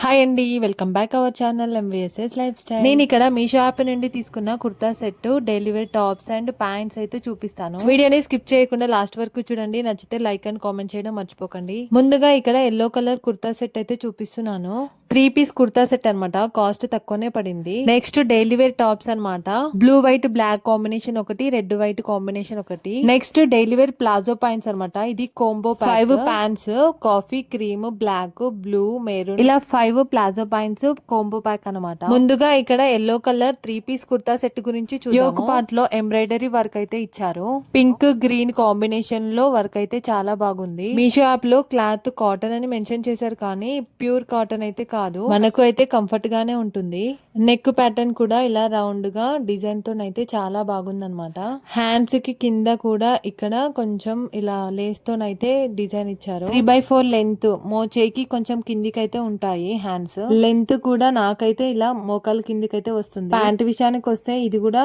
Hi అండి, welcome back our channel MVSS lifestyle. నేను ఇక్కడ మీషో యాప్ నుండి తీసుకున్న kurta set, daily wear tops and pants అయితే చూపిస్తాను. వీడియోని స్కిప్ చేయకుండా లాస్ట్ వరకు చూడండి. నచ్చితే లైక్ అండ్ కామెంట్ చేయడం మర్చిపోకండి. ముందుగా ఇక్కడ ఎల్లో కలర్ కుర్తా సెట్ అయితే చూపిస్తున్నాను. 3 పీస్ కుర్తా సెట్ అనమాట. కాస్ట్ తక్కువనే పడింది. నెక్స్ట్ డైలీ వేర్ టాప్స్ అనమాట. బ్లూ వైట్ బ్లాక్ కాంబినేషన్ ఒకటి, రెడ్ వైట్ కాంబినేషన్ ఒకటి. Next daily wear palazzo pants అనమాట. ఇది combo 5 pants, coffee cream, black, blue, maroon, ఇలా 5 ప్లాజో ప్యాంట్స్ కోంబో ప్యాక్ అనమాట. ముందుగా ఇక్కడ yellow colour 3 piece kurta set గురించి చూద్దాము. యోక్ పార్ట్ లో ఎంబ్రాయిడరీ వర్క్ అయితే ఇచ్చారు. పింక్ గ్రీన్ కాంబినేషన్ లో వర్క్ అయితే చాలా బాగుంది. మీషో యాప్ లో క్లాత్ కాటన్ అని మెన్షన్ చేశారు, కానీ ప్యూర్ కాటన్ అయితే కాదు. మనకు అయితే కంఫర్ట్ గానే ఉంటుంది. నెక్ ప్యాటర్న్ కూడా ఇలా రౌండ్ గా డిజైన్ తో అయితే చాలా బాగుంది అనమాట. హ్యాండ్స్ కి కింద కూడా ఇక్కడ కొంచెం ఇలా లేస్ తోనైతే డిజైన్ ఇచ్చారు. 3/4 లెంత్, మోచేకి కొంచెం కిందికి అయితే ఉంటాయి హ్యాండ్స్. లెంత్ కూడా నాకైతే ఇలా మోకాలు కిందికైతే వస్తుంది. ప్యాంట్ విషయానికి వస్తే ఇది కూడా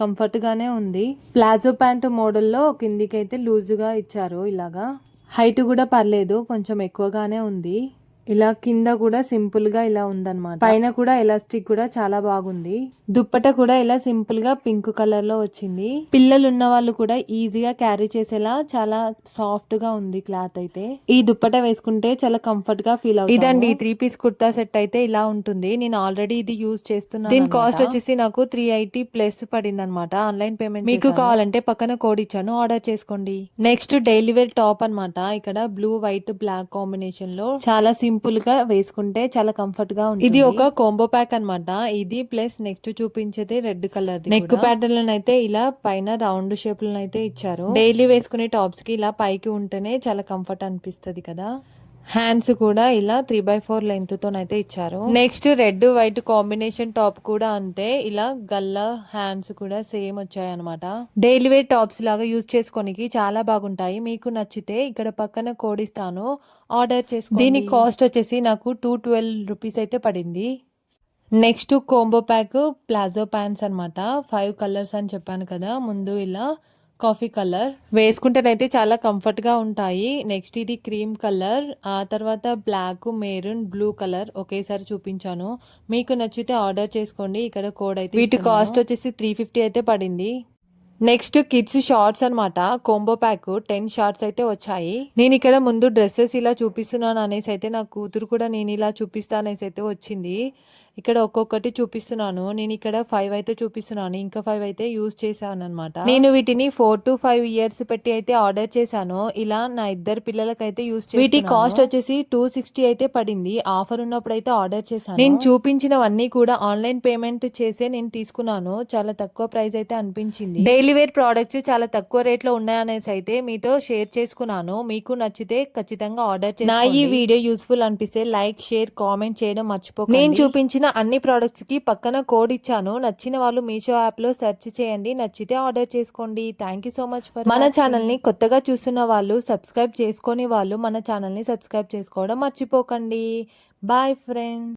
కంఫర్ట్ గానే ఉంది. ప్లాజో ప్యాంట్ మోడల్లో కిందికైతే లూజుగా ఇచ్చారు. ఇలాగా హైట్ కూడా పర్లేదు, కొంచెం ఎక్కువగానే ఉంది. ఇలా కింద కూడా సింపుల్ గా ఇలా ఉందన్నమాట. పైన కూడా ఎలాస్టిక్ కూడా చాలా బాగుంది. దుప్పట కూడా ఇలా సింపుల్ గా పింక్ కలర్ లో వచ్చింది. పిల్లలు ఉన్న వాళ్ళు కూడా ఈజీగా క్యారీ చేసేలా చాలా సాఫ్ట్ గా ఉంది క్లాత్ అయితే. ఈ దుప్పట వేసుకుంటే చాలా కంఫర్ట్ గా ఫీల్ అవుతుంది. ఇదండి 3 పీస్ కుర్తా సెట్ అయితే ఇలా ఉంటుంది. నేను ఆల్రెడీ ఇది యూజ్ చేస్తున్నాను. దీని కాస్ట్ వచ్చేసి నాకు 380 ప్లస్ పడింది అనమాట. Online payment. మీకు కావాలంటే పక్కన కోడ్ ఇచ్చాను, ఆర్డర్ చేసుకోండి. నెక్స్ట్ డైలీ వేర్ టాప్ అనమాట. ఇక్కడ బ్లూ వైట్ బ్లాక్ కాంబినేషన్ లో చాలా సింపుల్ గా వేసుకుంటే చాలా కంఫర్ట్ గా ఉంది. ఇది ఒక కోంబో ప్యాక్ అనమాట. ఇది ప్లస్ నెక్స్ట్ చూపించేది రెడ్ కలర్. నెక్ ప్యాటర్న్ అయితే ఇలా పైన రౌండ్ షేప్ అయితే ఇచ్చారు. డైలీ వేసుకునే టాప్స్ కి ఇలా పైకి ఉంటేనే చాలా కంఫర్ట్ అనిపిస్తుంది కదా. హ్యాండ్స్ కూడా ఇలా 3/4 లెంత్ తోనైతే ఇచ్చారు. Next red white combination top కూడా అంతే. ఇలా గల్లా హ్యాండ్స్ కూడా సేమ్ వచ్చాయి అనమాట. డైలీ వేర్ టాప్స్ లాగా యూజ్ చేసుకోనికి చాలా బాగుంటాయి. మీకు నచ్చితే ఇక్కడ పక్కన కోడ్ ఇస్తాను, ఆర్డర్ చేసుకోండి. దీని కాస్ట్ వచ్చేసి నాకు 212 రూపీస్ అయితే పడింది. Next combo pack palazzo pants అనమాట. 5 కలర్స్ అని చెప్పాను కదా ముందు. ఇలా కాఫీ కలర్ వేసుకుంటేనైతే చాలా కంఫర్ట్ గా ఉంటాయి. నెక్స్ట్ ఇది క్రీమ్ కలర్, ఆ తర్వాత బ్లాక్, మెరూన్, బ్లూ కలర్ ఒకేసారి చూపించాను. మీకు నచ్చితే ఆర్డర్ చేసుకోండి. ఇక్కడ కోడ్ అయితే. వీటి కాస్ట్ వచ్చేసి 350 అయితే పడింది. నెక్స్ట్ కిడ్స్ షార్ట్స్ అనమాట. కోంబో ప్యాక్ 10 షార్ట్స్ అయితే వచ్చాయి. నేను ఇక్కడ ముందు డ్రెస్సెస్ ఇలా చూపిస్తున్నాను అనేసి అయితే నా కూతురు కూడా నేను ఇలా చూపిస్తా అనేసి అయితే వచ్చింది. ఇక్కడ ఒక్కొక్కటి చూపిస్తున్నాను. నేను ఇక్కడ 5 అయితే చూపిస్తున్నాను, ఇంకా 5 అయితే యూజ్ చేశాను అనమాట. నేను వీటిని 4 to 5 ఇయర్స్ పెట్టి అయితే ఆర్డర్ చేశాను. ఇలా నా 2 పిల్లలకైతే యూజ్ చేశాను. వీటి కాస్ట్ వచ్చేసి 260 అయితే పడింది. ఆఫర్ ఉన్నప్పుడు అయితే ఆర్డర్ చేశాను. నేను చూపించినవన్నీ కూడా ఆన్లైన్ పేమెంట్ చేసే నేను తీసుకున్నాను. చాలా తక్కువ ప్రైస్ అయితే అనిపించింది. డైలీ వేర్ ప్రోడక్ట్స్ చాలా తక్కువ రేట్ లో ఉన్నాయనేసి అయితే మీతో షేర్ చేసుకున్నాను. మీకు నచ్చితే ఖచ్చితంగా ఆర్డర్ చేయండి. నా ఈ వీడియో యూస్ఫుల్ అనిపిస్తే లైక్, షేర్, కామెంట్ చేయడం మర్చిపోకండి. నేను చూపించిన అన్ని ప్రోడక్ట్స్ కి పక్కన కోడ్ ఇచ్చాను. నచ్చిన వాళ్ళు మీషో యాప్ లో సెర్చ్ చేయండి, నచ్చితే ఆర్డర్ చేసుకోండి. Thank you so much for మన ఛానల్ ని కొత్తగా చూస్తున్న వాళ్ళు, సబ్స్క్రైబ్ చేసుకునే వాళ్ళు మన ఛానల్ ని సబ్స్క్రైబ్ చేసుకోవడం మర్చిపోకండి. Bye friends.